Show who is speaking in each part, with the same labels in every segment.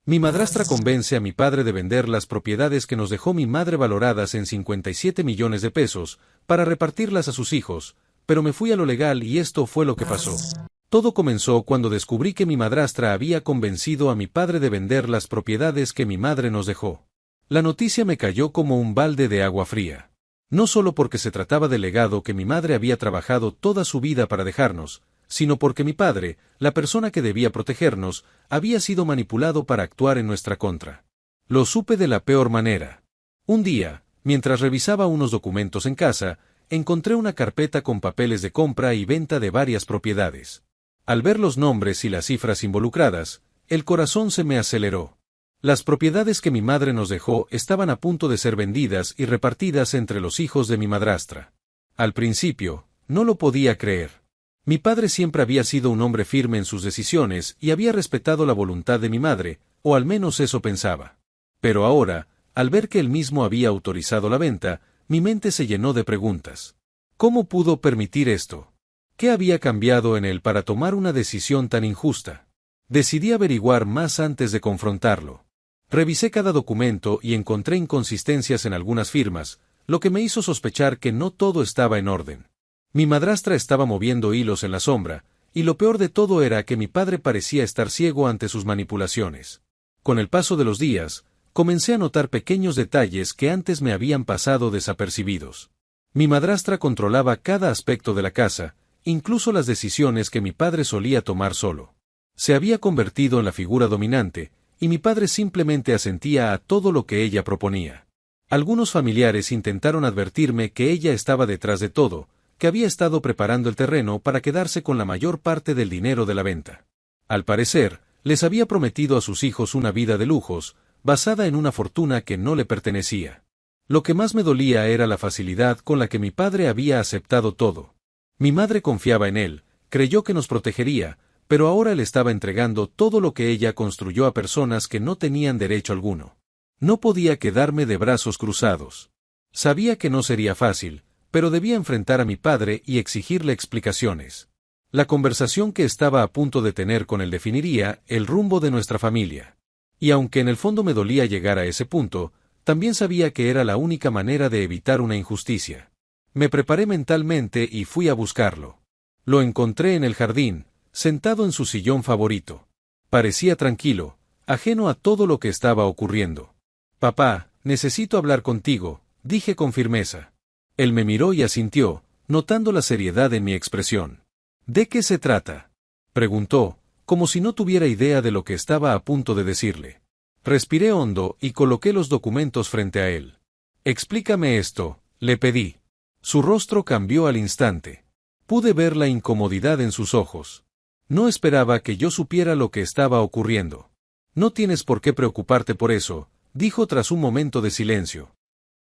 Speaker 1: Mi madrastra convence a mi padre de vender las propiedades que nos dejó mi madre valoradas en 57 millones de pesos, para repartirlas a sus hijos, pero me fui a lo legal y esto fue lo que pasó. Todo comenzó cuando descubrí que mi madrastra había convencido a mi padre de vender las propiedades que mi madre nos dejó. La noticia me cayó como un balde de agua fría. No solo porque se trataba del legado que mi madre había trabajado toda su vida para dejarnos, sino porque mi padre, la persona que debía protegernos, había sido manipulado para actuar en nuestra contra. Lo supe de la peor manera. Un día, mientras revisaba unos documentos en casa, encontré una carpeta con papeles de compra y venta de varias propiedades. Al ver los nombres y las cifras involucradas, el corazón se me aceleró. Las propiedades que mi madre nos dejó estaban a punto de ser vendidas y repartidas entre los hijos de mi madrastra. Al principio, no lo podía creer. Mi padre siempre había sido un hombre firme en sus decisiones y había respetado la voluntad de mi madre, o al menos eso pensaba. Pero ahora, al ver que él mismo había autorizado la venta, mi mente se llenó de preguntas. ¿Cómo pudo permitir esto? ¿Qué había cambiado en él para tomar una decisión tan injusta? Decidí averiguar más antes de confrontarlo. Revisé cada documento y encontré inconsistencias en algunas firmas, lo que me hizo sospechar que no todo estaba en orden. Mi madrastra estaba moviendo hilos en la sombra, y lo peor de todo era que mi padre parecía estar ciego ante sus manipulaciones. Con el paso de los días, comencé a notar pequeños detalles que antes me habían pasado desapercibidos. Mi madrastra controlaba cada aspecto de la casa, incluso las decisiones que mi padre solía tomar solo. Se había convertido en la figura dominante, y mi padre simplemente asentía a todo lo que ella proponía. Algunos familiares intentaron advertirme que ella estaba detrás de todo, que había estado preparando el terreno para quedarse con la mayor parte del dinero de la venta. Al parecer, les había prometido a sus hijos una vida de lujos, basada en una fortuna que no le pertenecía. Lo que más me dolía era la facilidad con la que mi padre había aceptado todo. Mi madre confiaba en él, creyó que nos protegería, pero ahora le estaba entregando todo lo que ella construyó a personas que no tenían derecho alguno. No podía quedarme de brazos cruzados. Sabía que no sería fácil, pero debía enfrentar a mi padre y exigirle explicaciones. La conversación que estaba a punto de tener con él definiría el rumbo de nuestra familia. Y aunque en el fondo me dolía llegar a ese punto, también sabía que era la única manera de evitar una injusticia. Me preparé mentalmente y fui a buscarlo. Lo encontré en el jardín, sentado en su sillón favorito. Parecía tranquilo, ajeno a todo lo que estaba ocurriendo. «Papá, necesito hablar contigo», dije con firmeza. Él me miró y asintió, notando la seriedad en mi expresión. «¿De qué se trata?», preguntó, como si no tuviera idea de lo que estaba a punto de decirle. Respiré hondo y coloqué los documentos frente a él. «Explícame esto», le pedí. Su rostro cambió al instante. Pude ver la incomodidad en sus ojos. No esperaba que yo supiera lo que estaba ocurriendo. «No tienes por qué preocuparte por eso», dijo tras un momento de silencio.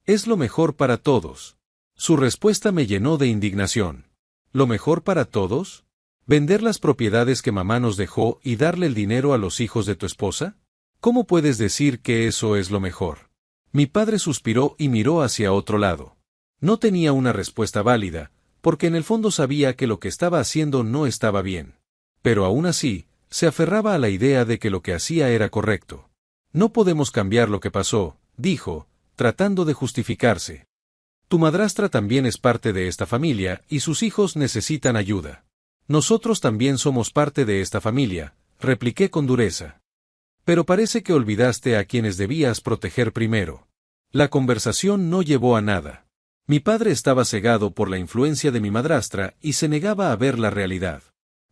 Speaker 1: «Es lo mejor para todos». Su respuesta me llenó de indignación. ¿Lo mejor para todos? ¿Vender las propiedades que mamá nos dejó y darle el dinero a los hijos de tu esposa? ¿Cómo puedes decir que eso es lo mejor? Mi padre suspiró y miró hacia otro lado. No tenía una respuesta válida, porque en el fondo sabía que lo que estaba haciendo no estaba bien. Pero aún así, se aferraba a la idea de que lo que hacía era correcto. «No podemos cambiar lo que pasó», dijo, tratando de justificarse. «Tu madrastra también es parte de esta familia y sus hijos necesitan ayuda. Nosotros también somos parte de esta familia», repliqué con dureza. «Pero parece que olvidaste a quienes debías proteger primero». La conversación no llevó a nada. Mi padre estaba cegado por la influencia de mi madrastra y se negaba a ver la realidad.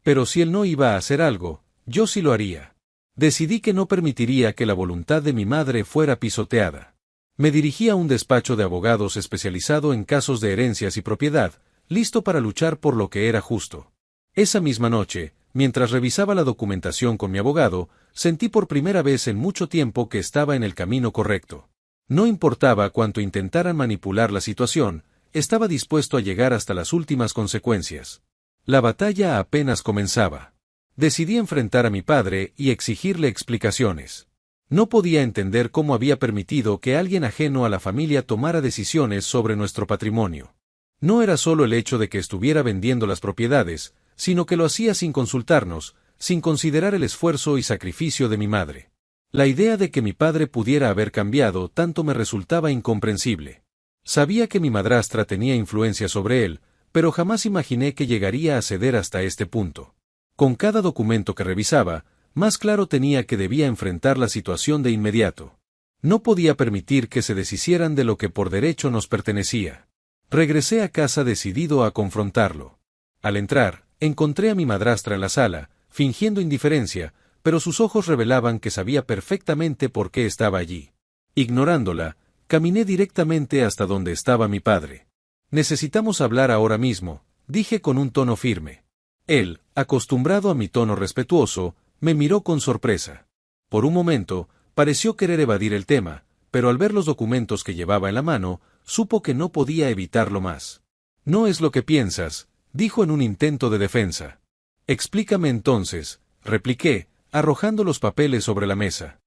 Speaker 1: Pero si él no iba a hacer algo, yo sí lo haría. Decidí que no permitiría que la voluntad de mi madre fuera pisoteada. Me dirigí a un despacho de abogados especializado en casos de herencias y propiedad, listo para luchar por lo que era justo. Esa misma noche, mientras revisaba la documentación con mi abogado, sentí por primera vez en mucho tiempo que estaba en el camino correcto. No importaba cuánto intentaran manipular la situación, estaba dispuesto a llegar hasta las últimas consecuencias. La batalla apenas comenzaba. Decidí enfrentar a mi padre y exigirle explicaciones. No podía entender cómo había permitido que alguien ajeno a la familia tomara decisiones sobre nuestro patrimonio. No era solo el hecho de que estuviera vendiendo las propiedades, sino que lo hacía sin consultarnos, sin considerar el esfuerzo y sacrificio de mi madre. La idea de que mi padre pudiera haber cambiado tanto me resultaba incomprensible. Sabía que mi madrastra tenía influencia sobre él, pero jamás imaginé que llegaría a ceder hasta este punto. Con cada documento que revisaba, más claro tenía que debía enfrentar la situación de inmediato. No podía permitir que se deshicieran de lo que por derecho nos pertenecía. Regresé a casa decidido a confrontarlo. Al entrar, encontré a mi madrastra en la sala, fingiendo indiferencia, pero sus ojos revelaban que sabía perfectamente por qué estaba allí. Ignorándola, caminé directamente hasta donde estaba mi padre. Necesitamos hablar ahora mismo, dije con un tono firme. Él, acostumbrado a mi tono respetuoso, me miró con sorpresa. Por un momento, pareció querer evadir el tema, pero al ver los documentos que llevaba en la mano, supo que no podía evitarlo más. No es lo que piensas, dijo en un intento de defensa. Explícame entonces, repliqué, arrojando los papeles sobre la mesa.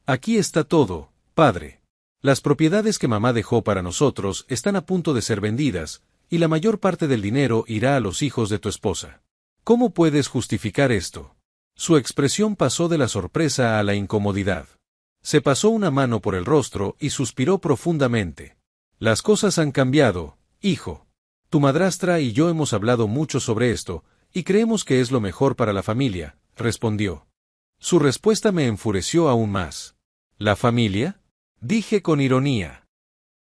Speaker 1: Aquí está todo, padre. Las propiedades que mamá dejó para nosotros están a punto de ser vendidas, y la mayor parte del dinero irá a los hijos de tu esposa. ¿Cómo puedes justificar esto? Su expresión pasó de la sorpresa a la incomodidad. Se pasó una mano por el rostro y suspiró profundamente. Las cosas han cambiado, hijo. Tu madrastra y yo hemos hablado mucho sobre esto, y creemos que es lo mejor para la familia, respondió. Su respuesta me enfureció aún más. ¿La familia? Dije con ironía.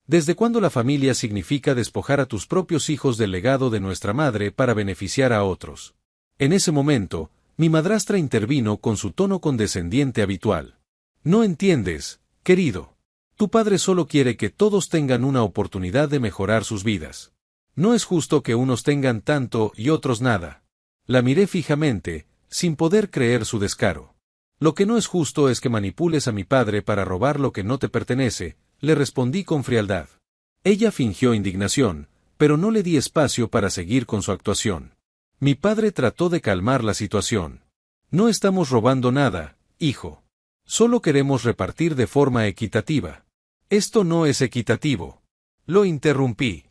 Speaker 1: ¿Desde cuándo la familia significa despojar a tus propios hijos del legado de nuestra madre para beneficiar a otros? En ese momento, mi madrastra intervino con su tono condescendiente habitual. No entiendes, querido. Tu padre solo quiere que todos tengan una oportunidad de mejorar sus vidas. No es justo que unos tengan tanto y otros nada. La miré fijamente, sin poder creer su descaro. Lo que no es justo es que manipules a mi padre para robar lo que no te pertenece, le respondí con frialdad. Ella fingió indignación, pero no le di espacio para seguir con su actuación. Mi padre trató de calmar la situación. No estamos robando nada, hijo. Solo queremos repartir de forma equitativa. Esto no es equitativo. Lo interrumpí.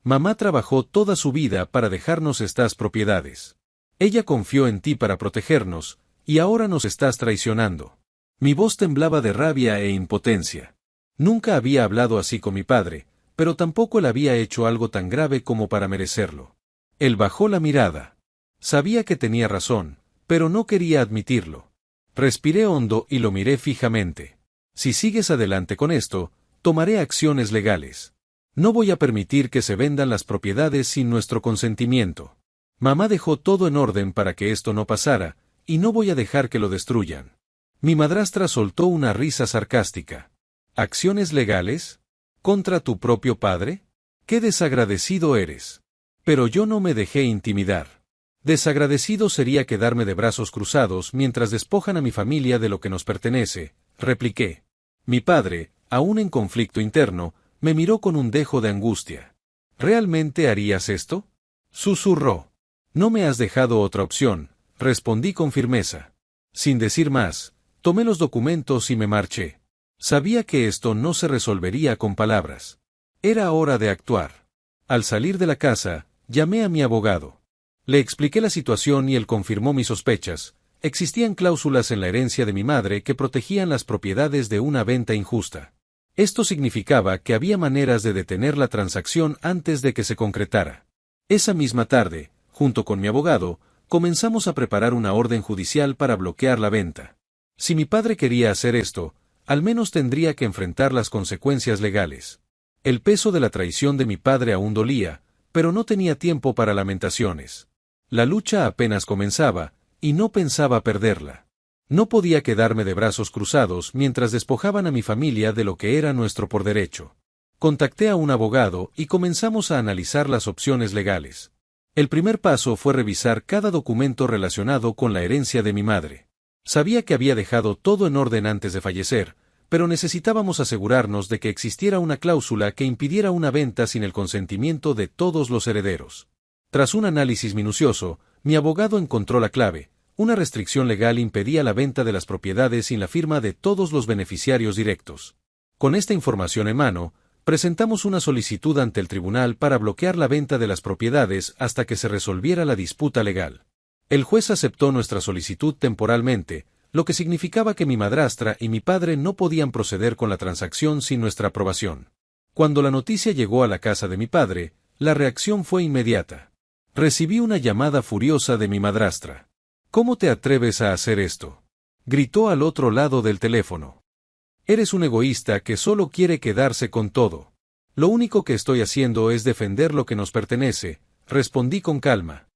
Speaker 1: Mamá trabajó toda su vida para dejarnos estas propiedades. Ella confió en ti para protegernos, y ahora nos estás traicionando. Mi voz temblaba de rabia e impotencia. Nunca había hablado así con mi padre, pero tampoco él había hecho algo tan grave como para merecerlo. Él bajó la mirada. Sabía que tenía razón, pero no quería admitirlo. Respiré hondo y lo miré fijamente. Si sigues adelante con esto, tomaré acciones legales. No voy a permitir que se vendan las propiedades sin nuestro consentimiento. Mamá dejó todo en orden para que esto no pasara, y no voy a dejar que lo destruyan. Mi madrastra soltó una risa sarcástica. ¿Acciones legales? ¿Contra tu propio padre? ¡Qué desagradecido eres! Pero yo no me dejé intimidar. Desagradecido sería quedarme de brazos cruzados mientras despojan a mi familia de lo que nos pertenece, repliqué. Mi padre, aún en conflicto interno, me miró con un dejo de angustia. ¿Realmente harías esto? Susurró. No me has dejado otra opción, respondí con firmeza. Sin decir más, tomé los documentos y me marché. Sabía que esto no se resolvería con palabras. Era hora de actuar. Al salir de la casa, llamé a mi abogado. Le expliqué la situación y él confirmó mis sospechas. Existían cláusulas en la herencia de mi madre que protegían las propiedades de una venta injusta. Esto significaba que había maneras de detener la transacción antes de que se concretara. Esa misma tarde, junto con mi abogado, comenzamos a preparar una orden judicial para bloquear la venta. Si mi padre quería hacer esto, al menos tendría que enfrentar las consecuencias legales. El peso de la traición de mi padre aún dolía, pero no tenía tiempo para lamentaciones. La lucha apenas comenzaba, y no pensaba perderla. No podía quedarme de brazos cruzados mientras despojaban a mi familia de lo que era nuestro por derecho. Contacté a un abogado y comenzamos a analizar las opciones legales. El primer paso fue revisar cada documento relacionado con la herencia de mi madre. Sabía que había dejado todo en orden antes de fallecer, pero necesitábamos asegurarnos de que existiera una cláusula que impidiera una venta sin el consentimiento de todos los herederos. Tras un análisis minucioso, mi abogado encontró la clave. Una restricción legal impedía la venta de las propiedades sin la firma de todos los beneficiarios directos. Con esta información en mano, presentamos una solicitud ante el tribunal para bloquear la venta de las propiedades hasta que se resolviera la disputa legal. El juez aceptó nuestra solicitud temporalmente, lo que significaba que mi madrastra y mi padre no podían proceder con la transacción sin nuestra aprobación. Cuando la noticia llegó a la casa de mi padre, la reacción fue inmediata. Recibí una llamada furiosa de mi madrastra. ¿Cómo te atreves a hacer esto?, gritó al otro lado del teléfono. Eres un egoísta que solo quiere quedarse con todo. Lo único que estoy haciendo es defender lo que nos pertenece, respondí con calma.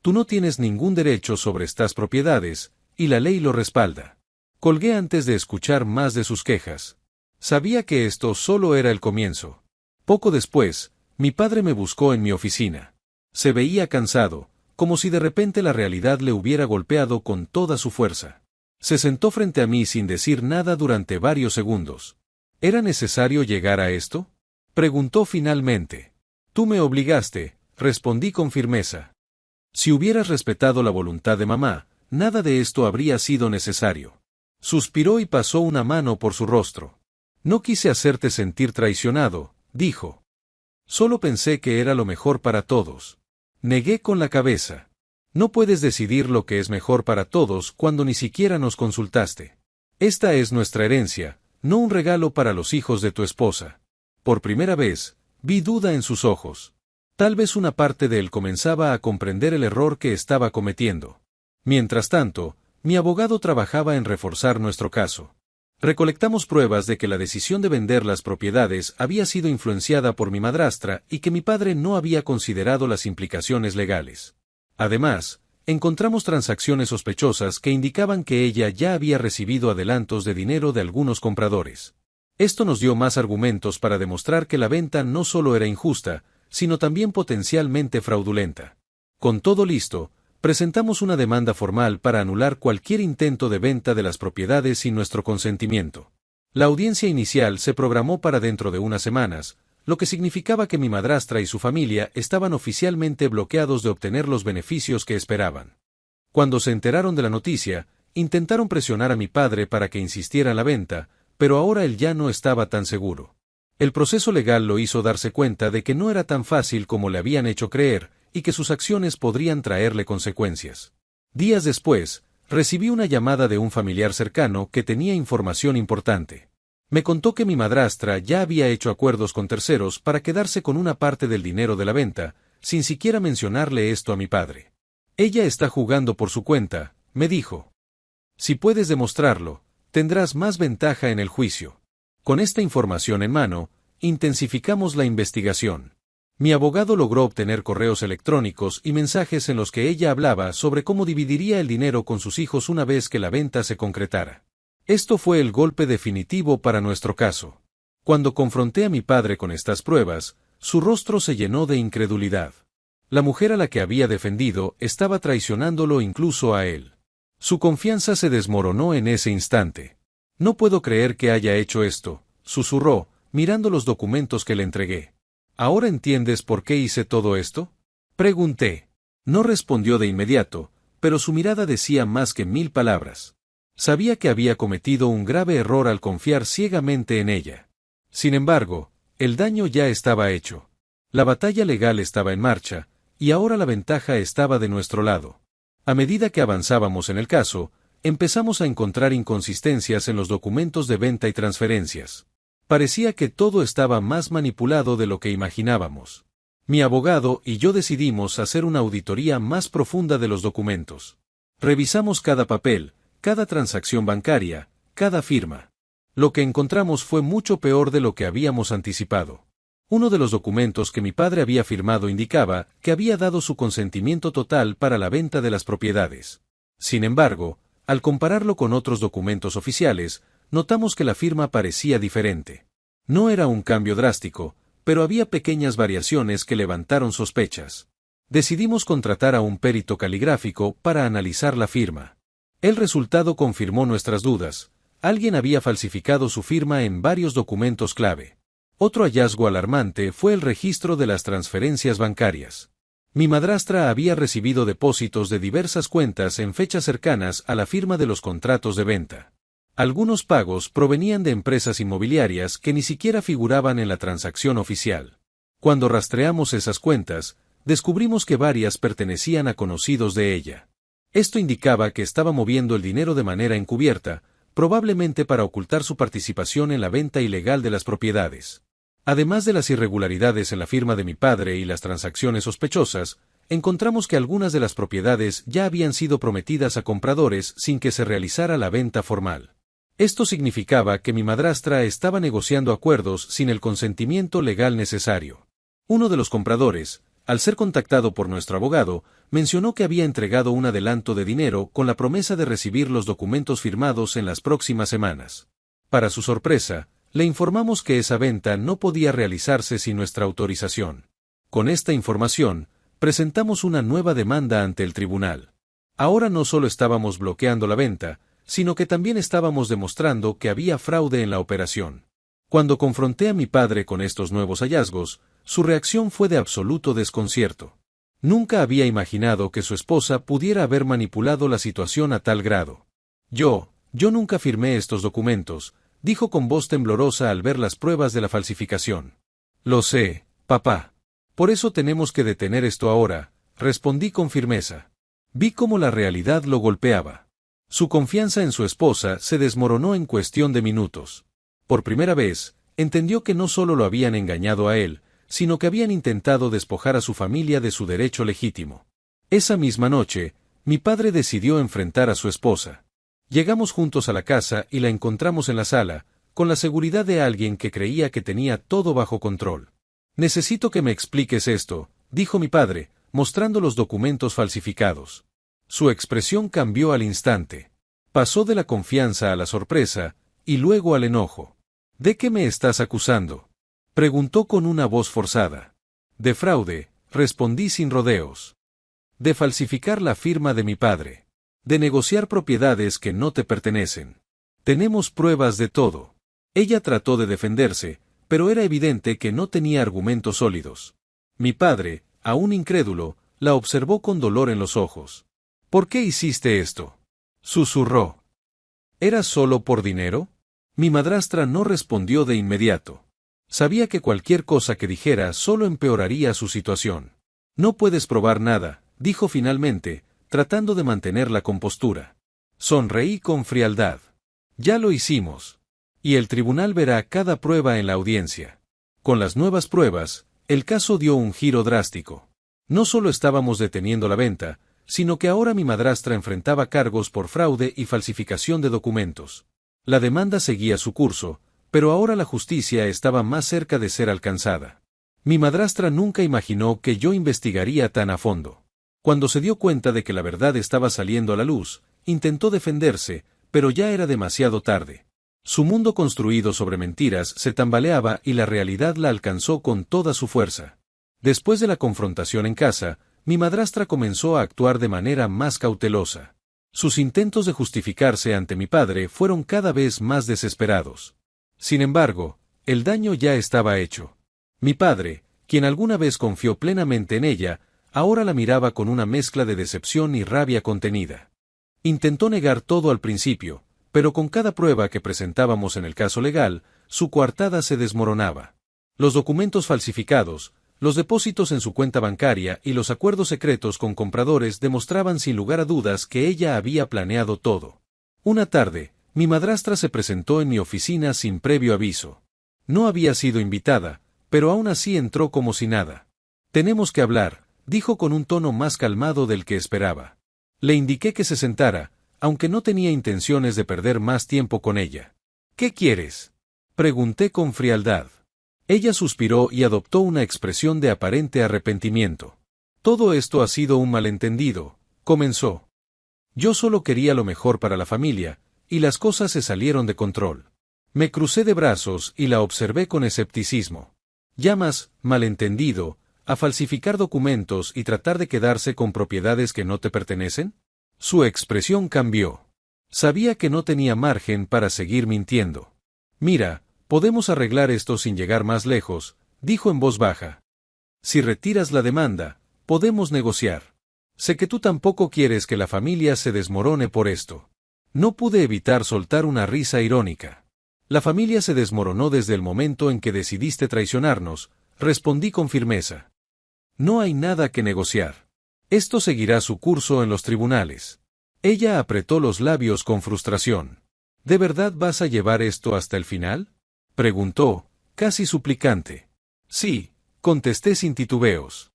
Speaker 1: Tú no tienes ningún derecho sobre estas propiedades, y la ley lo respalda. Colgué antes de escuchar más de sus quejas. Sabía que esto solo era el comienzo. Poco después, mi padre me buscó en mi oficina. Se veía cansado, como si de repente la realidad le hubiera golpeado con toda su fuerza. Se sentó frente a mí sin decir nada durante varios segundos. ¿Era necesario llegar a esto?, preguntó finalmente. Tú me obligaste, respondí con firmeza. Si hubieras respetado la voluntad de mamá, nada de esto habría sido necesario. Suspiró y pasó una mano por su rostro. No quise hacerte sentir traicionado, dijo. Solo pensé que era lo mejor para todos. Negué con la cabeza. No puedes decidir lo que es mejor para todos cuando ni siquiera nos consultaste. Esta es nuestra herencia, no un regalo para los hijos de tu esposa. Por primera vez, vi duda en sus ojos. Tal vez una parte de él comenzaba a comprender el error que estaba cometiendo. Mientras tanto, mi abogado trabajaba en reforzar nuestro caso. Recolectamos pruebas de que la decisión de vender las propiedades había sido influenciada por mi madrastra y que mi padre no había considerado las implicaciones legales. Además, encontramos transacciones sospechosas que indicaban que ella ya había recibido adelantos de dinero de algunos compradores. Esto nos dio más argumentos para demostrar que la venta no solo era injusta, sino también potencialmente fraudulenta. Con todo listo, presentamos una demanda formal para anular cualquier intento de venta de las propiedades sin nuestro consentimiento. La audiencia inicial se programó para dentro de unas semanas, lo que significaba que mi madrastra y su familia estaban oficialmente bloqueados de obtener los beneficios que esperaban. Cuando se enteraron de la noticia, intentaron presionar a mi padre para que insistiera en la venta, pero ahora él ya no estaba tan seguro. El proceso legal lo hizo darse cuenta de que no era tan fácil como le habían hecho creer, y que sus acciones podrían traerle consecuencias. Días después, recibí una llamada de un familiar cercano que tenía información importante. Me contó que mi madrastra ya había hecho acuerdos con terceros para quedarse con una parte del dinero de la venta, sin siquiera mencionarle esto a mi padre. Ella está jugando por su cuenta, me dijo. Si puedes demostrarlo, tendrás más ventaja en el juicio. Con esta información en mano, intensificamos la investigación. Mi abogado logró obtener correos electrónicos y mensajes en los que ella hablaba sobre cómo dividiría el dinero con sus hijos una vez que la venta se concretara. Esto fue el golpe definitivo para nuestro caso. Cuando confronté a mi padre con estas pruebas, su rostro se llenó de incredulidad. La mujer a la que había defendido estaba traicionándolo incluso a él. Su confianza se desmoronó en ese instante. No puedo creer que haya hecho esto, susurró, mirando los documentos que le entregué. ¿Ahora entiendes por qué hice todo esto?, pregunté. No respondió de inmediato, pero su mirada decía más que 1000 palabras. Sabía que había cometido un grave error al confiar ciegamente en ella. Sin embargo, el daño ya estaba hecho. La batalla legal estaba en marcha, y ahora la ventaja estaba de nuestro lado. A medida que avanzábamos en el caso, empezamos a encontrar inconsistencias en los documentos de venta y transferencias. Parecía que todo estaba más manipulado de lo que imaginábamos. Mi abogado y yo decidimos hacer una auditoría más profunda de los documentos. Revisamos cada papel, cada transacción bancaria, cada firma. Lo que encontramos fue mucho peor de lo que habíamos anticipado. Uno de los documentos que mi padre había firmado indicaba que había dado su consentimiento total para la venta de las propiedades. Sin embargo, al compararlo con otros documentos oficiales, notamos que la firma parecía diferente. No era un cambio drástico, pero había pequeñas variaciones que levantaron sospechas. Decidimos contratar a un perito caligráfico para analizar la firma. El resultado confirmó nuestras dudas. Alguien había falsificado su firma en varios documentos clave. Otro hallazgo alarmante fue el registro de las transferencias bancarias. Mi madrastra había recibido depósitos de diversas cuentas en fechas cercanas a la firma de los contratos de venta. Algunos pagos provenían de empresas inmobiliarias que ni siquiera figuraban en la transacción oficial. Cuando rastreamos esas cuentas, descubrimos que varias pertenecían a conocidos de ella. Esto indicaba que estaba moviendo el dinero de manera encubierta, probablemente para ocultar su participación en la venta ilegal de las propiedades. Además de las irregularidades en la firma de mi padre y las transacciones sospechosas, encontramos que algunas de las propiedades ya habían sido prometidas a compradores sin que se realizara la venta formal. Esto significaba que mi madrastra estaba negociando acuerdos sin el consentimiento legal necesario. Uno de los compradores, al ser contactado por nuestro abogado, mencionó que había entregado un adelanto de dinero con la promesa de recibir los documentos firmados en las próximas semanas. Para su sorpresa, le informamos que esa venta no podía realizarse sin nuestra autorización. Con esta información, presentamos una nueva demanda ante el tribunal. Ahora no solo estábamos bloqueando la venta, sino que también estábamos demostrando que había fraude en la operación. Cuando confronté a mi padre con estos nuevos hallazgos, su reacción fue de absoluto desconcierto. Nunca había imaginado que su esposa pudiera haber manipulado la situación a tal grado. Yo nunca firmé estos documentos, dijo con voz temblorosa al ver las pruebas de la falsificación. Lo sé, papá. Por eso tenemos que detener esto ahora, respondí con firmeza. Vi cómo la realidad lo golpeaba. Su confianza en su esposa se desmoronó en cuestión de minutos. Por primera vez, entendió que no solo lo habían engañado a él, sino que habían intentado despojar a su familia de su derecho legítimo. Esa misma noche, mi padre decidió enfrentar a su esposa. Llegamos juntos a la casa y la encontramos en la sala, con la seguridad de alguien que creía que tenía todo bajo control. Necesito que me expliques esto, dijo mi padre, mostrando los documentos falsificados. Su expresión cambió al instante. Pasó de la confianza a la sorpresa, y luego al enojo. ¿De qué me estás acusando?, preguntó con una voz forzada. De fraude, respondí sin rodeos. De falsificar la firma de mi padre. De negociar propiedades que no te pertenecen. Tenemos pruebas de todo. Ella trató de defenderse, pero era evidente que no tenía argumentos sólidos. Mi padre, aún incrédulo, la observó con dolor en los ojos. ¿Por qué hiciste esto?, susurró. ¿Era solo por dinero? Mi madrastra no respondió de inmediato. Sabía que cualquier cosa que dijera solo empeoraría su situación. No puedes probar nada, dijo finalmente, tratando de mantener la compostura. Sonreí con frialdad. Ya lo hicimos. Y el tribunal verá cada prueba en la audiencia. Con las nuevas pruebas, el caso dio un giro drástico. No solo estábamos deteniendo la venta, sino que ahora mi madrastra enfrentaba cargos por fraude y falsificación de documentos. La demanda seguía su curso, pero ahora la justicia estaba más cerca de ser alcanzada. Mi madrastra nunca imaginó que yo investigaría tan a fondo. Cuando se dio cuenta de que la verdad estaba saliendo a la luz, intentó defenderse, pero ya era demasiado tarde. Su mundo construido sobre mentiras se tambaleaba y la realidad la alcanzó con toda su fuerza. Después de la confrontación en casa, mi madrastra comenzó a actuar de manera más cautelosa. Sus intentos de justificarse ante mi padre fueron cada vez más desesperados. Sin embargo, el daño ya estaba hecho. Mi padre, quien alguna vez confió plenamente en ella, ahora la miraba con una mezcla de decepción y rabia contenida. Intentó negar todo al principio, pero con cada prueba que presentábamos en el caso legal, su coartada se desmoronaba. Los documentos falsificados, los depósitos en su cuenta bancaria y los acuerdos secretos con compradores demostraban sin lugar a dudas que ella había planeado todo. Una tarde, mi madrastra se presentó en mi oficina sin previo aviso. No había sido invitada, pero aún así entró como si nada. Tenemos que hablar, dijo con un tono más calmado del que esperaba. Le indiqué que se sentara, aunque no tenía intenciones de perder más tiempo con ella. ¿Qué quieres?, pregunté con frialdad. Ella suspiró y adoptó una expresión de aparente arrepentimiento. Todo esto ha sido un malentendido, comenzó. Yo solo quería lo mejor para la familia, y las cosas se salieron de control. Me crucé de brazos y la observé con escepticismo. ¿Llamas malentendido a falsificar documentos y tratar de quedarse con propiedades que no te pertenecen? Su expresión cambió. Sabía que no tenía margen para seguir mintiendo. Mira, podemos arreglar esto sin llegar más lejos, dijo en voz baja. Si retiras la demanda, podemos negociar. Sé que tú tampoco quieres que la familia se desmorone por esto. No pude evitar soltar una risa irónica. La familia se desmoronó desde el momento en que decidiste traicionarnos, respondí con firmeza. No hay nada que negociar. Esto seguirá su curso en los tribunales. Ella apretó los labios con frustración. ¿De verdad vas a llevar esto hasta el final? Preguntó, casi suplicante. Sí, contesté sin titubeos.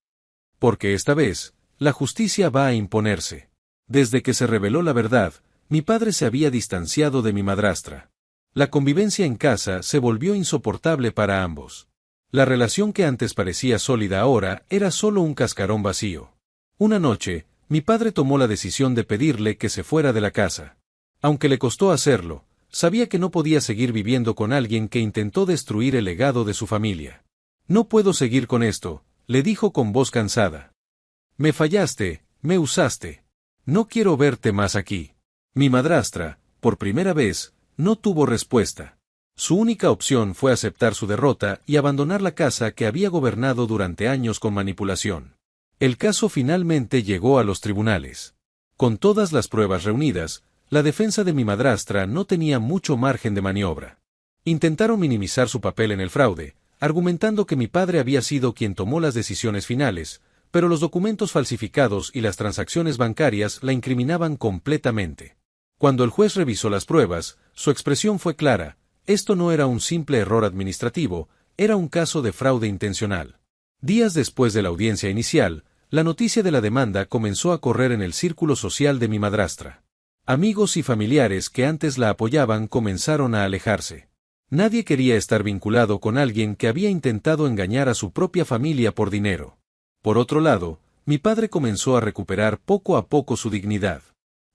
Speaker 1: Porque esta vez, la justicia va a imponerse. Desde que se reveló la verdad, mi padre se había distanciado de mi madrastra. La convivencia en casa se volvió insoportable para ambos. La relación que antes parecía sólida ahora era solo un cascarón vacío. Una noche, mi padre tomó la decisión de pedirle que se fuera de la casa. Aunque le costó hacerlo, sabía que no podía seguir viviendo con alguien que intentó destruir el legado de su familia. No puedo seguir con esto, le dijo con voz cansada. Me fallaste, me usaste. No quiero verte más aquí. Mi madrastra, por primera vez, no tuvo respuesta. Su única opción fue aceptar su derrota y abandonar la casa que había gobernado durante años con manipulación. El caso finalmente llegó a los tribunales. Con todas las pruebas reunidas, la defensa de mi madrastra no tenía mucho margen de maniobra. Intentaron minimizar su papel en el fraude, argumentando que mi padre había sido quien tomó las decisiones finales, pero los documentos falsificados y las transacciones bancarias la incriminaban completamente. Cuando el juez revisó las pruebas, su expresión fue clara: esto no era un simple error administrativo, era un caso de fraude intencional. Días después de la audiencia inicial, la noticia de la demanda comenzó a correr en el círculo social de mi madrastra. Amigos y familiares que antes la apoyaban comenzaron a alejarse. Nadie quería estar vinculado con alguien que había intentado engañar a su propia familia por dinero. Por otro lado, mi padre comenzó a recuperar poco a poco su dignidad.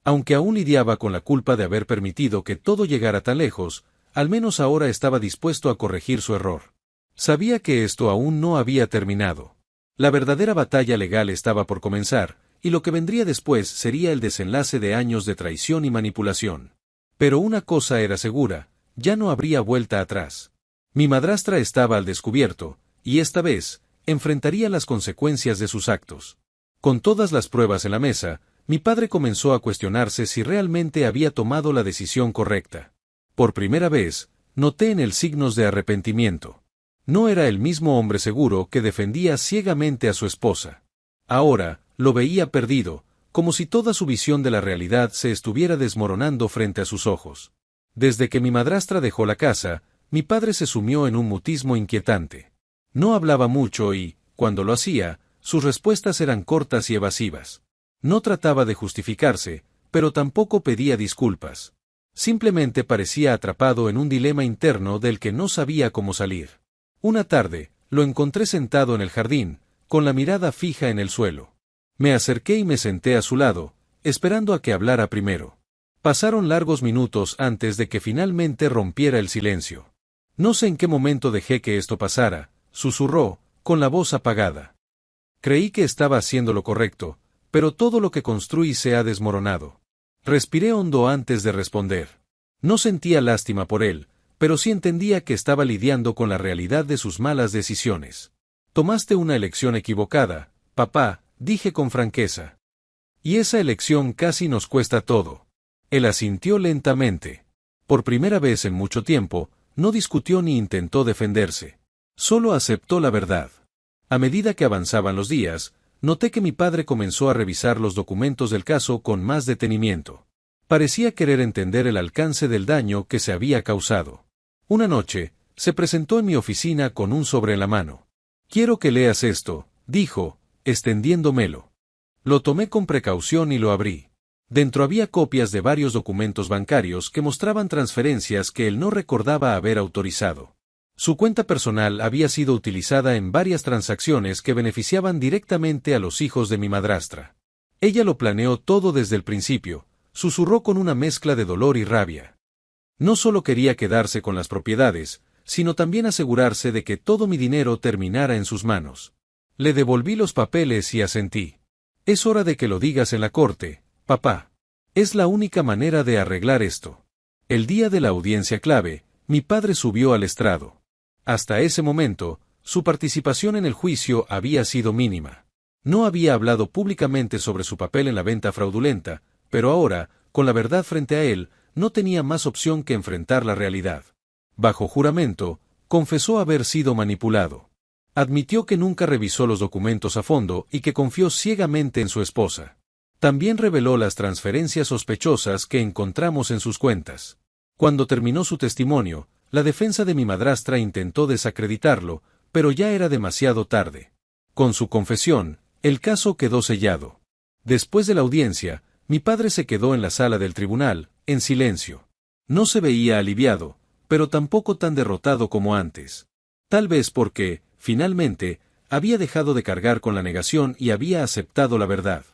Speaker 1: Aunque aún lidiaba con la culpa de haber permitido que todo llegara tan lejos, al menos ahora estaba dispuesto a corregir su error. Sabía que esto aún no había terminado. La verdadera batalla legal estaba por comenzar, y lo que vendría después sería el desenlace de años de traición y manipulación. Pero una cosa era segura: ya no habría vuelta atrás. Mi madrastra estaba al descubierto, y esta vez, enfrentaría las consecuencias de sus actos. Con todas las pruebas en la mesa, mi padre comenzó a cuestionarse si realmente había tomado la decisión correcta. Por primera vez, noté en él signos de arrepentimiento. No era el mismo hombre seguro que defendía ciegamente a su esposa. Ahora, lo veía perdido, como si toda su visión de la realidad se estuviera desmoronando frente a sus ojos. Desde que mi madrastra dejó la casa, mi padre se sumió en un mutismo inquietante. No hablaba mucho y, cuando lo hacía, sus respuestas eran cortas y evasivas. No trataba de justificarse, pero tampoco pedía disculpas. Simplemente parecía atrapado en un dilema interno del que no sabía cómo salir. Una tarde, lo encontré sentado en el jardín, con la mirada fija en el suelo. Me acerqué y me senté a su lado, esperando a que hablara primero. Pasaron largos minutos antes de que finalmente rompiera el silencio. No sé en qué momento dejé que esto pasara, susurró, con la voz apagada. Creí que estaba haciendo lo correcto, pero todo lo que construí se ha desmoronado. Respiré hondo antes de responder. No sentía lástima por él, pero sí entendía que estaba lidiando con la realidad de sus malas decisiones. Tomaste una elección equivocada, papá, dije con franqueza. Y esa elección casi nos cuesta todo. Él asintió lentamente. Por primera vez en mucho tiempo, no discutió ni intentó defenderse. Solo aceptó la verdad. A medida que avanzaban los días, noté que mi padre comenzó a revisar los documentos del caso con más detenimiento. Parecía querer entender el alcance del daño que se había causado. Una noche, se presentó en mi oficina con un sobre en la mano. Quiero que leas esto, dijo, extendiéndomelo. Lo tomé con precaución y lo abrí. Dentro había copias de varios documentos bancarios que mostraban transferencias que él no recordaba haber autorizado. Su cuenta personal había sido utilizada en varias transacciones que beneficiaban directamente a los hijos de mi madrastra. Ella lo planeó todo desde el principio, susurró con una mezcla de dolor y rabia. No solo quería quedarse con las propiedades, sino también asegurarse de que todo mi dinero terminara en sus manos. Le devolví los papeles y asentí. Es hora de que lo digas en la corte, papá. Es la única manera de arreglar esto. El día de la audiencia clave, mi padre subió al estrado. Hasta ese momento, su participación en el juicio había sido mínima. No había hablado públicamente sobre su papel en la venta fraudulenta, pero ahora, con la verdad frente a él, no tenía más opción que enfrentar la realidad. Bajo juramento, confesó haber sido manipulado. Admitió que nunca revisó los documentos a fondo y que confió ciegamente en su esposa. También reveló las transferencias sospechosas que encontramos en sus cuentas. Cuando terminó su testimonio, la defensa de mi madrastra intentó desacreditarlo, pero ya era demasiado tarde. Con su confesión, el caso quedó sellado. Después de la audiencia, mi padre se quedó en la sala del tribunal, en silencio. No se veía aliviado, pero tampoco tan derrotado como antes. Tal vez porque, finalmente, había dejado de cargar con la negación y había aceptado la verdad.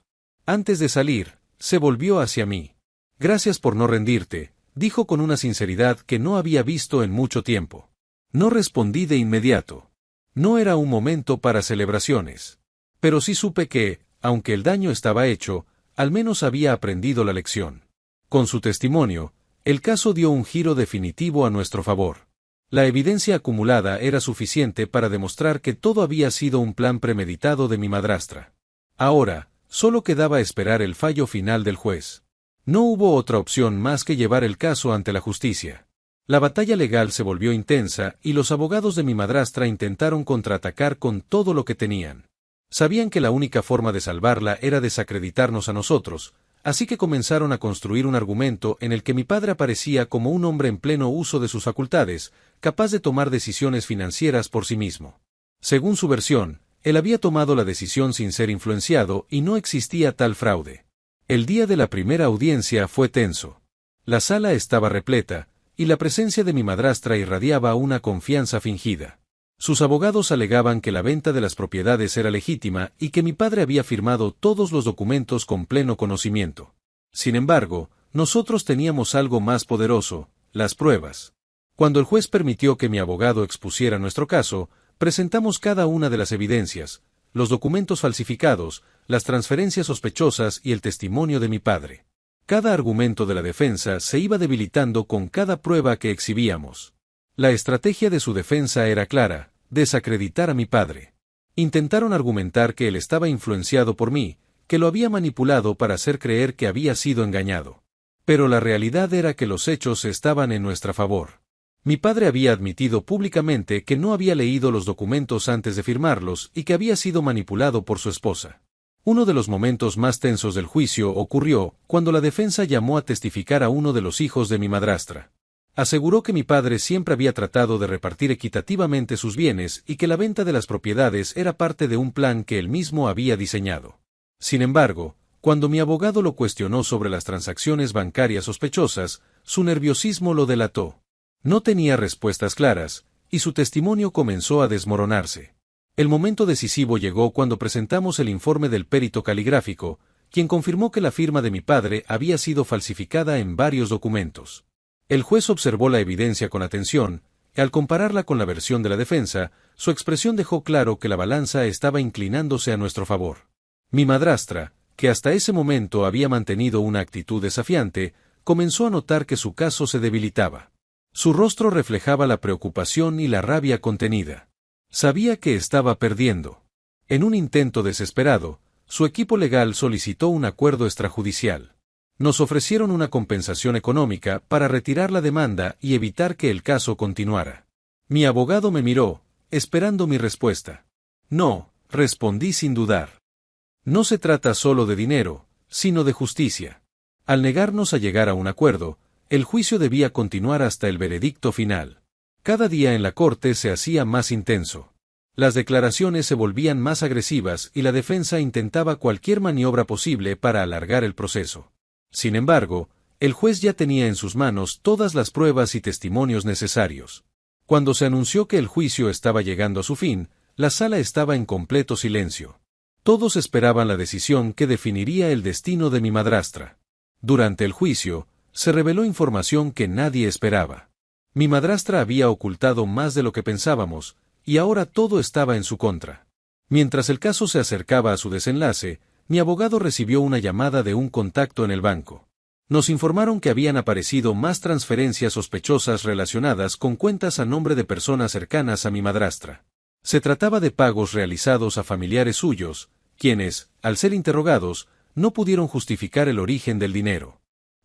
Speaker 1: Antes de salir, se volvió hacia mí. Gracias por no rendirte, dijo con una sinceridad que no había visto en mucho tiempo. No respondí de inmediato. No era un momento para celebraciones. Pero sí supe que, aunque el daño estaba hecho, al menos había aprendido la lección. Con su testimonio, el caso dio un giro definitivo a nuestro favor. La evidencia acumulada era suficiente para demostrar que todo había sido un plan premeditado de mi madrastra. Ahora, solo quedaba esperar el fallo final del juez. No hubo otra opción más que llevar el caso ante la justicia. La batalla legal se volvió intensa y los abogados de mi madrastra intentaron contraatacar con todo lo que tenían. Sabían que la única forma de salvarla era desacreditarnos a nosotros, así que comenzaron a construir un argumento en el que mi padre aparecía como un hombre en pleno uso de sus facultades, capaz de tomar decisiones financieras por sí mismo. Según su versión, él había tomado la decisión sin ser influenciado y no existía tal fraude. El día de la primera audiencia fue tenso. La sala estaba repleta, y la presencia de mi madrastra irradiaba una confianza fingida. Sus abogados alegaban que la venta de las propiedades era legítima y que mi padre había firmado todos los documentos con pleno conocimiento. Sin embargo, nosotros teníamos algo más poderoso, las pruebas. Cuando el juez permitió que mi abogado expusiera nuestro caso, presentamos cada una de las evidencias, los documentos falsificados, las transferencias sospechosas y el testimonio de mi padre. Cada argumento de la defensa se iba debilitando con cada prueba que exhibíamos. La estrategia de su defensa era clara: desacreditar a mi padre. Intentaron argumentar que él estaba influenciado por mí, que lo había manipulado para hacer creer que había sido engañado. Pero la realidad era que los hechos estaban en nuestra favor. Mi padre había admitido públicamente que no había leído los documentos antes de firmarlos y que había sido manipulado por su esposa. Uno de los momentos más tensos del juicio ocurrió cuando la defensa llamó a testificar a uno de los hijos de mi madrastra. Aseguró que mi padre siempre había tratado de repartir equitativamente sus bienes y que la venta de las propiedades era parte de un plan que él mismo había diseñado. Sin embargo, cuando mi abogado lo cuestionó sobre las transacciones bancarias sospechosas, su nerviosismo lo delató. No tenía respuestas claras, y su testimonio comenzó a desmoronarse. El momento decisivo llegó cuando presentamos el informe del perito caligráfico, quien confirmó que la firma de mi padre había sido falsificada en varios documentos. El juez observó la evidencia con atención, y al compararla con la versión de la defensa, su expresión dejó claro que la balanza estaba inclinándose a nuestro favor. Mi madrastra, que hasta ese momento había mantenido una actitud desafiante, comenzó a notar que su caso se debilitaba. Su rostro reflejaba la preocupación y la rabia contenida. Sabía que estaba perdiendo. En un intento desesperado, su equipo legal solicitó un acuerdo extrajudicial. Nos ofrecieron una compensación económica para retirar la demanda y evitar que el caso continuara. Mi abogado me miró, esperando mi respuesta. No, respondí sin dudar. No se trata solo de dinero, sino de justicia. Al negarnos a llegar a un acuerdo, el juicio debía continuar hasta el veredicto final. Cada día en la corte se hacía más intenso. Las declaraciones se volvían más agresivas y la defensa intentaba cualquier maniobra posible para alargar el proceso. Sin embargo, el juez ya tenía en sus manos todas las pruebas y testimonios necesarios. Cuando se anunció que el juicio estaba llegando a su fin, la sala estaba en completo silencio. Todos esperaban la decisión que definiría el destino de mi madrastra. Durante el juicio, se reveló información que nadie esperaba. Mi madrastra había ocultado más de lo que pensábamos, y ahora todo estaba en su contra. Mientras el caso se acercaba a su desenlace, mi abogado recibió una llamada de un contacto en el banco. Nos informaron que habían aparecido más transferencias sospechosas relacionadas con cuentas a nombre de personas cercanas a mi madrastra. Se trataba de pagos realizados a familiares suyos, quienes, al ser interrogados, no pudieron justificar el origen del dinero.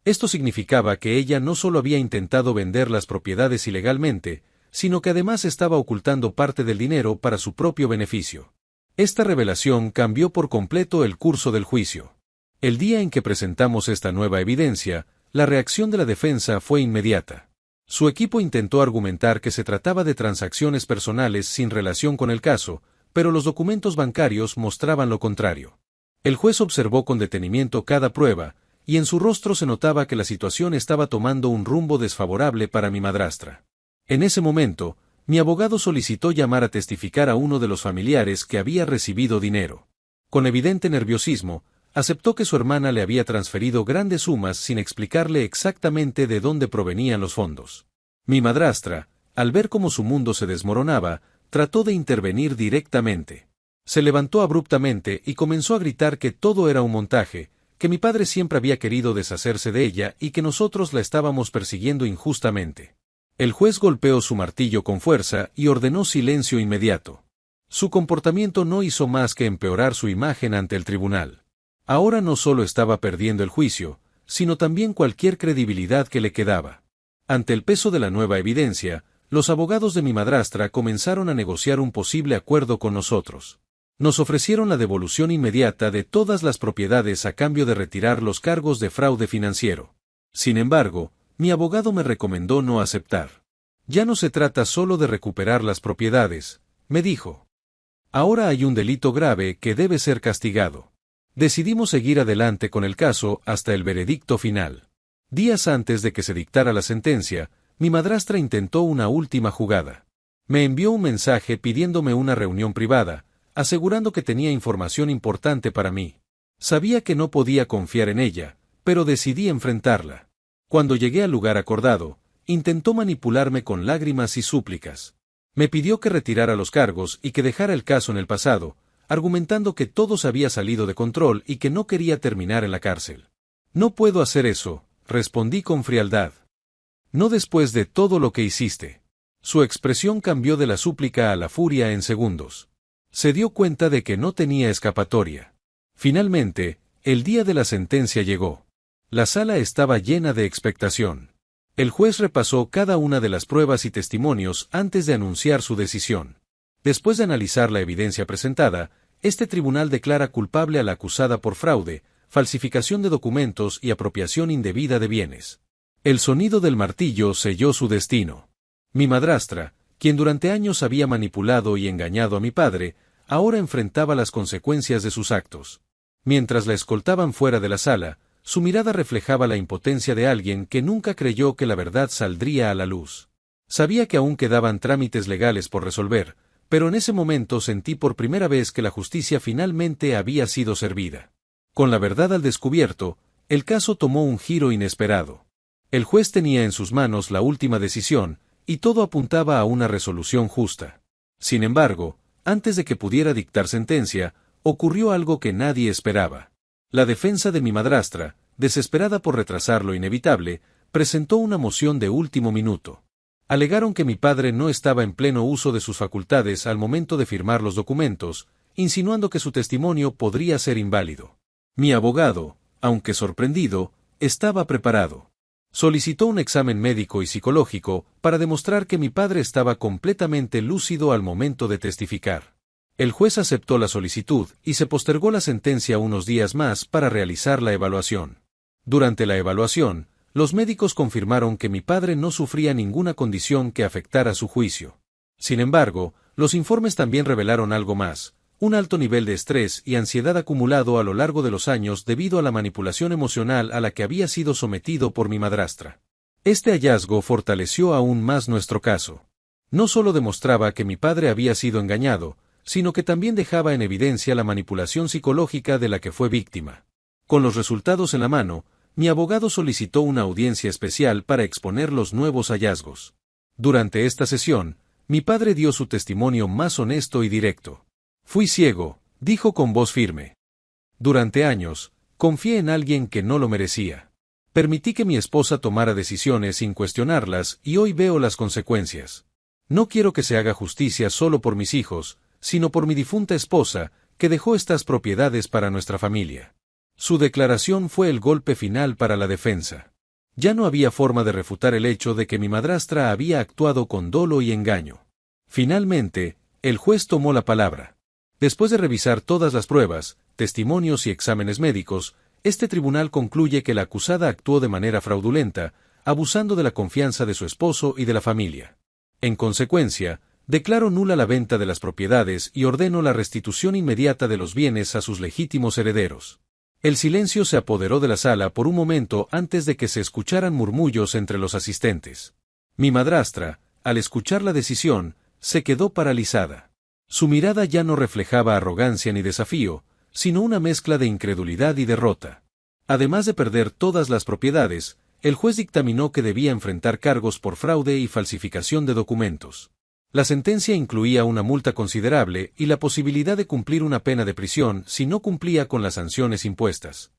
Speaker 1: Esto significaba que ella no solo había intentado vender las propiedades ilegalmente, sino que además estaba ocultando parte del dinero para su propio beneficio. Esta revelación cambió por completo el curso del juicio. El día en que presentamos esta nueva evidencia, la reacción de la defensa fue inmediata. Su equipo intentó argumentar que se trataba de transacciones personales sin relación con el caso, pero los documentos bancarios mostraban lo contrario. El juez observó con detenimiento cada prueba, y en su rostro se notaba que la situación estaba tomando un rumbo desfavorable para mi madrastra. En ese momento, mi abogado solicitó llamar a testificar a uno de los familiares que había recibido dinero. Con evidente nerviosismo, aceptó que su hermana le había transferido grandes sumas sin explicarle exactamente de dónde provenían los fondos. Mi madrastra, al ver cómo su mundo se desmoronaba, trató de intervenir directamente. Se levantó abruptamente y comenzó a gritar que todo era un montaje, que mi padre siempre había querido deshacerse de ella y que nosotros la estábamos persiguiendo injustamente. El juez golpeó su martillo con fuerza y ordenó silencio inmediato. Su comportamiento no hizo más que empeorar su imagen ante el tribunal. Ahora no solo estaba perdiendo el juicio, sino también cualquier credibilidad que le quedaba. Ante el peso de la nueva evidencia, los abogados de mi madrastra comenzaron a negociar un posible acuerdo con nosotros. Nos ofrecieron la devolución inmediata de todas las propiedades a cambio de retirar los cargos de fraude financiero. Sin embargo, mi abogado me recomendó no aceptar. Ya no se trata solo de recuperar las propiedades, me dijo. Ahora hay un delito grave que debe ser castigado. Decidimos seguir adelante con el caso hasta el veredicto final. Días antes de que se dictara la sentencia, mi madrastra intentó una última jugada. Me envió un mensaje pidiéndome una reunión privada, asegurando que tenía información importante para mí. Sabía que no podía confiar en ella, pero decidí enfrentarla. Cuando llegué al lugar acordado, intentó manipularme con lágrimas y súplicas. Me pidió que retirara los cargos y que dejara el caso en el pasado, argumentando que todo se había salido de control y que no quería terminar en la cárcel. No puedo hacer eso, respondí con frialdad. No después de todo lo que hiciste. Su expresión cambió de la súplica a la furia en segundos. Se dio cuenta de que no tenía escapatoria. Finalmente, el día de la sentencia llegó. La sala estaba llena de expectación. El juez repasó cada una de las pruebas y testimonios antes de anunciar su decisión. Después de analizar la evidencia presentada, este tribunal declara culpable a la acusada por fraude, falsificación de documentos y apropiación indebida de bienes. El sonido del martillo selló su destino. Mi madrastra, quien durante años había manipulado y engañado a mi padre, ahora enfrentaba las consecuencias de sus actos. Mientras la escoltaban fuera de la sala, su mirada reflejaba la impotencia de alguien que nunca creyó que la verdad saldría a la luz. Sabía que aún quedaban trámites legales por resolver, pero en ese momento sentí por primera vez que la justicia finalmente había sido servida. Con la verdad al descubierto, el caso tomó un giro inesperado. El juez tenía en sus manos la última decisión, y todo apuntaba a una resolución justa. Sin embargo, antes de que pudiera dictar sentencia, ocurrió algo que nadie esperaba. La defensa de mi madrastra, desesperada por retrasar lo inevitable, presentó una moción de último minuto. Alegaron que mi padre no estaba en pleno uso de sus facultades al momento de firmar los documentos, insinuando que su testimonio podría ser inválido. Mi abogado, aunque sorprendido, estaba preparado. Solicitó un examen médico y psicológico para demostrar que mi padre estaba completamente lúcido al momento de testificar. El juez aceptó la solicitud y se postergó la sentencia unos días más para realizar la evaluación. Durante la evaluación, los médicos confirmaron que mi padre no sufría ninguna condición que afectara su juicio. Sin embargo, los informes también revelaron algo más: un alto nivel de estrés y ansiedad acumulado a lo largo de los años debido a la manipulación emocional a la que había sido sometido por mi madrastra. Este hallazgo fortaleció aún más nuestro caso. No solo demostraba que mi padre había sido engañado, sino que también dejaba en evidencia la manipulación psicológica de la que fue víctima. Con los resultados en la mano, mi abogado solicitó una audiencia especial para exponer los nuevos hallazgos. Durante esta sesión, mi padre dio su testimonio más honesto y directo. Fui ciego, dijo con voz firme. Durante años, confié en alguien que no lo merecía. Permití que mi esposa tomara decisiones sin cuestionarlas y hoy veo las consecuencias. No quiero que se haga justicia solo por mis hijos, sino por mi difunta esposa, que dejó estas propiedades para nuestra familia. Su declaración fue el golpe final para la defensa. Ya no había forma de refutar el hecho de que mi madrastra había actuado con dolo y engaño. Finalmente, el juez tomó la palabra. Después de revisar todas las pruebas, testimonios y exámenes médicos, este tribunal concluye que la acusada actuó de manera fraudulenta, abusando de la confianza de su esposo y de la familia. En consecuencia, declaro nula la venta de las propiedades y ordeno la restitución inmediata de los bienes a sus legítimos herederos. El silencio se apoderó de la sala por un momento antes de que se escucharan murmullos entre los asistentes. Mi madrastra, al escuchar la decisión, se quedó paralizada. Su mirada ya no reflejaba arrogancia ni desafío, sino una mezcla de incredulidad y derrota. Además de perder todas las propiedades, el juez dictaminó que debía enfrentar cargos por fraude y falsificación de documentos. La sentencia incluía una multa considerable y la posibilidad de cumplir una pena de prisión si no cumplía con las sanciones impuestas.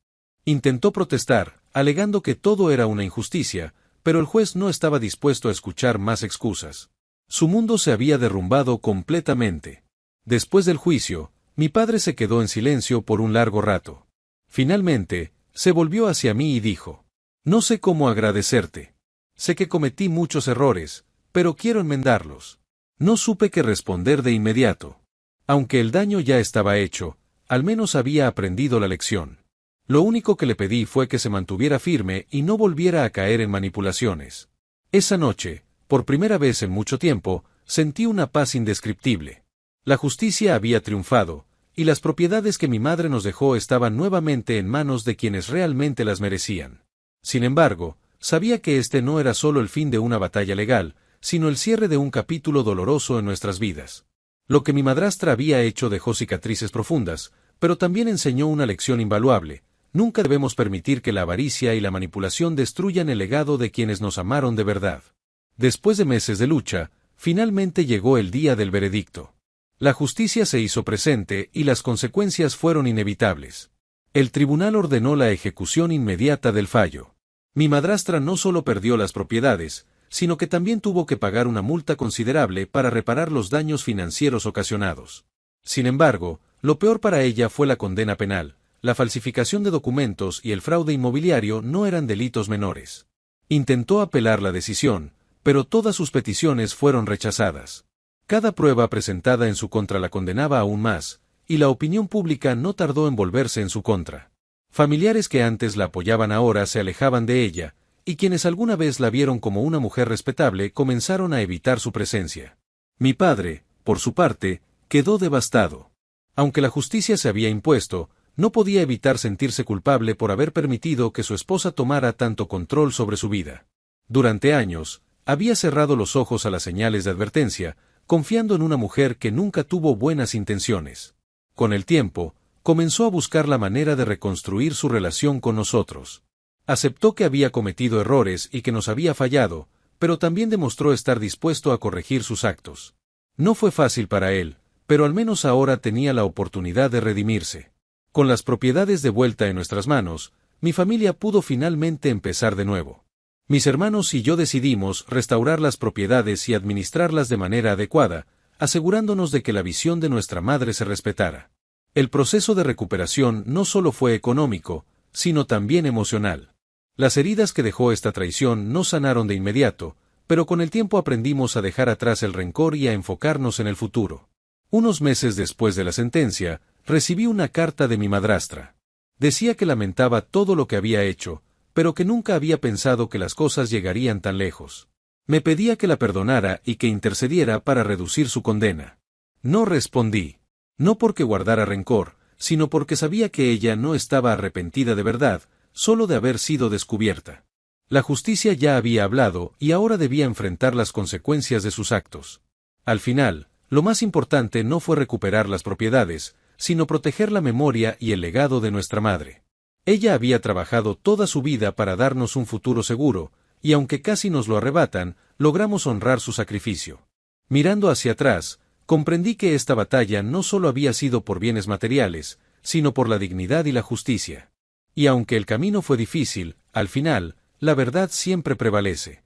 Speaker 1: Intentó protestar, alegando que todo era una injusticia, pero el juez no estaba dispuesto a escuchar más excusas. Su mundo se había derrumbado completamente. Después del juicio, mi padre se quedó en silencio por un largo rato. Finalmente, se volvió hacia mí y dijo: «No sé cómo agradecerte. Sé que cometí muchos errores, pero quiero enmendarlos». No supe qué responder de inmediato. Aunque el daño ya estaba hecho, al menos había aprendido la lección. Lo único que le pedí fue que se mantuviera firme y no volviera a caer en manipulaciones. Esa noche, por primera vez en mucho tiempo, sentí una paz indescriptible. La justicia había triunfado, y las propiedades que mi madre nos dejó estaban nuevamente en manos de quienes realmente las merecían. Sin embargo, sabía que este no era solo el fin de una batalla legal, sino el cierre de un capítulo doloroso en nuestras vidas. Lo que mi madrastra había hecho dejó cicatrices profundas, pero también enseñó una lección invaluable: nunca debemos permitir que la avaricia y la manipulación destruyan el legado de quienes nos amaron de verdad. Después de meses de lucha, finalmente llegó el día del veredicto. La justicia se hizo presente y las consecuencias fueron inevitables. El tribunal ordenó la ejecución inmediata del fallo. Mi madrastra no solo perdió las propiedades, sino que también tuvo que pagar una multa considerable para reparar los daños financieros ocasionados. Sin embargo, lo peor para ella fue la condena penal. La falsificación de documentos y el fraude inmobiliario no eran delitos menores. Intentó apelar la decisión, pero todas sus peticiones fueron rechazadas. Cada prueba presentada en su contra la condenaba aún más, y la opinión pública no tardó en volverse en su contra. Familiares que antes la apoyaban ahora se alejaban de ella, y quienes alguna vez la vieron como una mujer respetable comenzaron a evitar su presencia. Mi padre, por su parte, quedó devastado. Aunque la justicia se había impuesto, no podía evitar sentirse culpable por haber permitido que su esposa tomara tanto control sobre su vida. Durante años, había cerrado los ojos a las señales de advertencia, confiando en una mujer que nunca tuvo buenas intenciones. Con el tiempo, comenzó a buscar la manera de reconstruir su relación con nosotros. Aceptó que había cometido errores y que nos había fallado, pero también demostró estar dispuesto a corregir sus actos. No fue fácil para él, pero al menos ahora tenía la oportunidad de redimirse. Con las propiedades de vuelta en nuestras manos, mi familia pudo finalmente empezar de nuevo. Mis hermanos y yo decidimos restaurar las propiedades y administrarlas de manera adecuada, asegurándonos de que la visión de nuestra madre se respetara. El proceso de recuperación no solo fue económico, sino también emocional. Las heridas que dejó esta traición no sanaron de inmediato, pero con el tiempo aprendimos a dejar atrás el rencor y a enfocarnos en el futuro. Unos meses después de la sentencia, recibí una carta de mi madrastra. Decía que lamentaba todo lo que había hecho, pero que nunca había pensado que las cosas llegarían tan lejos. Me pedía que la perdonara y que intercediera para reducir su condena. No respondí. No porque guardara rencor, sino porque sabía que ella no estaba arrepentida de verdad, solo de haber sido descubierta. La justicia ya había hablado y ahora debía enfrentar las consecuencias de sus actos. Al final, lo más importante no fue recuperar las propiedades, sino proteger la memoria y el legado de nuestra madre. Ella había trabajado toda su vida para darnos un futuro seguro, y aunque casi nos lo arrebatan, logramos honrar su sacrificio. Mirando hacia atrás, comprendí que esta batalla no solo había sido por bienes materiales, sino por la dignidad y la justicia. Y aunque el camino fue difícil, al final, la verdad siempre prevalece.